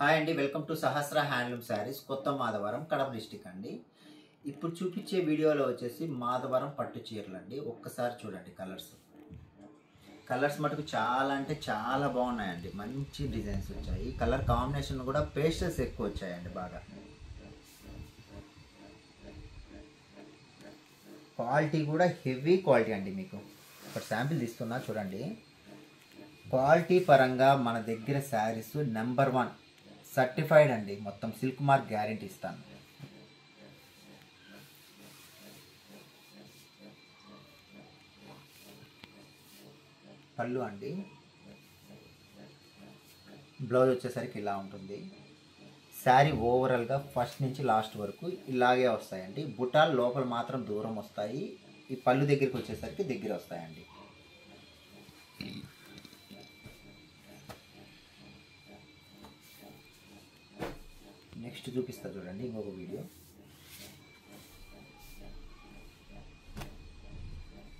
Hi అండి, welcome to Sahasra handloom saris, కొత్త Madhavaram, Kadapa district అండి. ఇప్పుడు చూపించే వీడియోలో వచ్చేసి మాధవరం పట్టు చీరలు అండి. ఒక్కసారి చూడండి కలర్స్ మటుకు చాలా అంటే చాలా బాగున్నాయండి. మంచి డిజైన్స్ వచ్చాయి. కలర్ కాంబినేషన్ కూడా పేస్టల్స్ ఎక్కువ వచ్చాయండి. బాగా క్వాలిటీ కూడా హెవీ క్వాలిటీ అండి. మీకు ఒక శాంపిల్ తీస్తున్నా చూడండి. క్వాలిటీ పరంగా మన దగ్గర శారీస్ నెంబర్ 1 సర్టిఫైడ్ అండి. మొత్తం సిల్క్ మార్క్ గ్యారెంటీ ఇస్తాను. పళ్ళు అండి, బ్లౌజ్ వచ్చేసరికి ఇలా ఉంటుంది. శారీ ఓవరాల్గా ఫస్ట్ నుంచి లాస్ట్ వరకు ఇలాగే వస్తాయండి. బుటాలు లోపల మాత్రం దూరం వస్తాయి. ఈ పళ్ళు దగ్గరికి వచ్చేసరికి దగ్గర వస్తాయండి. నెక్స్ట్ చూపిస్తా చూడండి ఇంకొక వీడియో.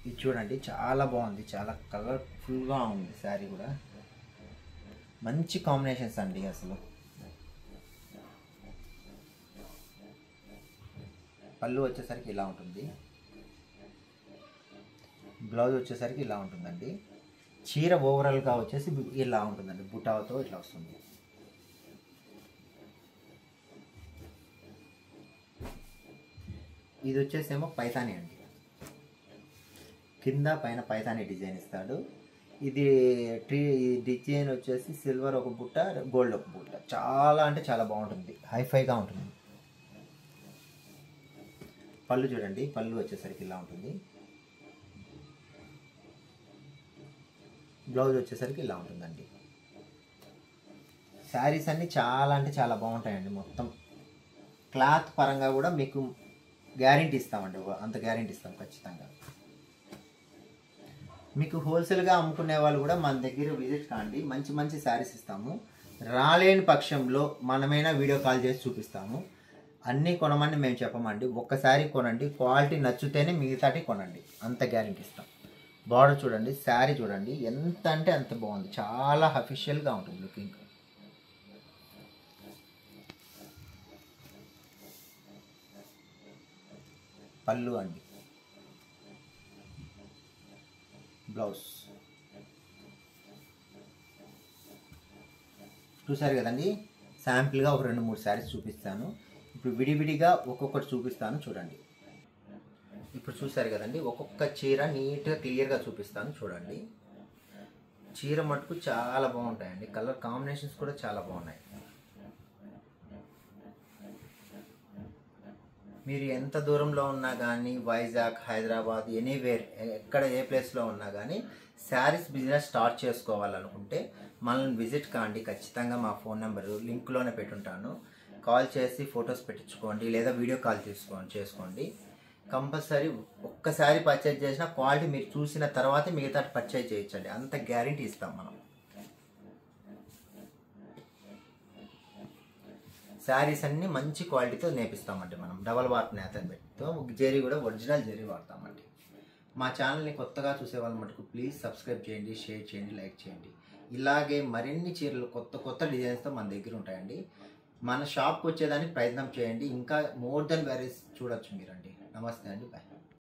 ఇది చూడండి, చాలా బాగుంది. చాలా కలర్ఫుల్గా ఉంది. శారీ కూడా మంచి కాంబినేషన్స్ అండి. అసలు పళ్ళు వచ్చేసరికి ఇలా ఉంటుంది. బ్లౌజ్ వచ్చేసరికి ఇలా ఉంటుందండి. చీర ఓవరాల్గా వచ్చేసి ఇలా ఉంటుందండి. బుటాతో ఇట్లా వస్తుంది. ఇది వచ్చేసేమో పైతాని అండి. కింద పైన పైతాని డిజైన్ ఇస్తాడు. ఇది డిజైన్ వచ్చేసి సిల్వర్ ఒక బుట్ట, గోల్డ్ ఒక బుట్ట. చాలా అంటే చాలా బాగుంటుంది. హైఫైగా ఉంటుంది. పళ్ళు చూడండి, పళ్ళు వచ్చేసరికి ఇలా ఉంటుంది. బ్లౌజ్ వచ్చేసరికి ఇలా ఉంటుందండి. శారీస్ అన్నీ చాలా అంటే చాలా బాగుంటాయండి. మొత్తం క్లాత్ పరంగా కూడా మీకు గ్యారెంటీ ఇస్తామండి. అంత గ్యారెంటీ ఇస్తాం ఖచ్చితంగా. మీకు హోల్సేల్గా అమ్ముకునే వాళ్ళు కూడా మన దగ్గర విజిట్ కాండి. మంచి మంచి శారీస్ ఇస్తాము. రాలేని పక్షంలో మనమైనా వీడియో కాల్ చేసి చూపిస్తాము. అన్నీ కొనమని మేము చెప్పమండి. ఒక్కసారి కొనండి, క్వాలిటీ నచ్చితేనే మిగతాటి కొనండి. అంత గ్యారెంటీ ఇస్తాం. బార్డర్ చూడండి, శారీ చూడండి, ఎంత అంటే అంత బాగుంది. చాలా అఫీషియల్గా ఉంటుంది లుకింగ్. పళ్ళు అండి, బ్లౌజ్ చూసారు కదండి. శాంపిల్గా ఒక 2-3 శారీస్ చూపిస్తాను. ఇప్పుడు విడివిడిగా ఒక్కొక్కటి చూపిస్తాను చూడండి. ఇప్పుడు చూసారు కదండి, ఒక్కొక్క చీర నీట్గా క్లియర్గా చూపిస్తాను చూడండి. చీర మటుకు చాలా బాగుంటాయండి. కలర్ కాంబినేషన్స్ కూడా చాలా బాగున్నాయి. మీరు ఎంత దూరంలో ఉన్నా కానీ, వైజాగ్, హైదరాబాద్, ఎనీవేర్, ఎక్కడ ఏ ప్లేస్లో ఉన్నా కానీ శారీస్ బిజినెస్ స్టార్ట్ చేసుకోవాలనుకుంటే మనల్ని విజిట్ కాండి. ఖచ్చితంగా మా ఫోన్ నెంబరు లింక్లోనే పెట్టుంటాను. కాల్ చేసి ఫొటోస్ పెట్టించుకోండి, లేదా వీడియో కాల్ చేసుకోండి. కంపల్సరీ ఒక్కసారి పర్చేజ్ చేసిన క్వాలిటీ మీరు చూసిన తర్వాతే మిగతా పర్చేజ్ చేయొచ్చండి. అంత గ్యారెంటీ ఇస్తాం మనం. శారీస్ అన్నీ మంచి క్వాలిటీతో నేపిస్తామండి. మనం డబల్ వార్ప్ నేతను పెట్టితో జరీ కూడా ఒరిజినల్ జరీ వాడతామండి. మా ఛానల్ని కొత్తగా చూసే వాళ్ళ మటుకు ప్లీజ్ సబ్స్క్రైబ్ చేయండి, షేర్ చేయండి, లైక్ చేయండి. ఇలాగే మరిన్ని చీరలు కొత్త డిజైన్స్తో మన దగ్గర ఉంటాయండి. మన షాప్కి వచ్చేదానికి ప్రయత్నం చేయండి. ఇంకా మోర్ దెన్ వెరైటీస్ చూడొచ్చు మీరండి. నమస్తే అండి, బాయ్.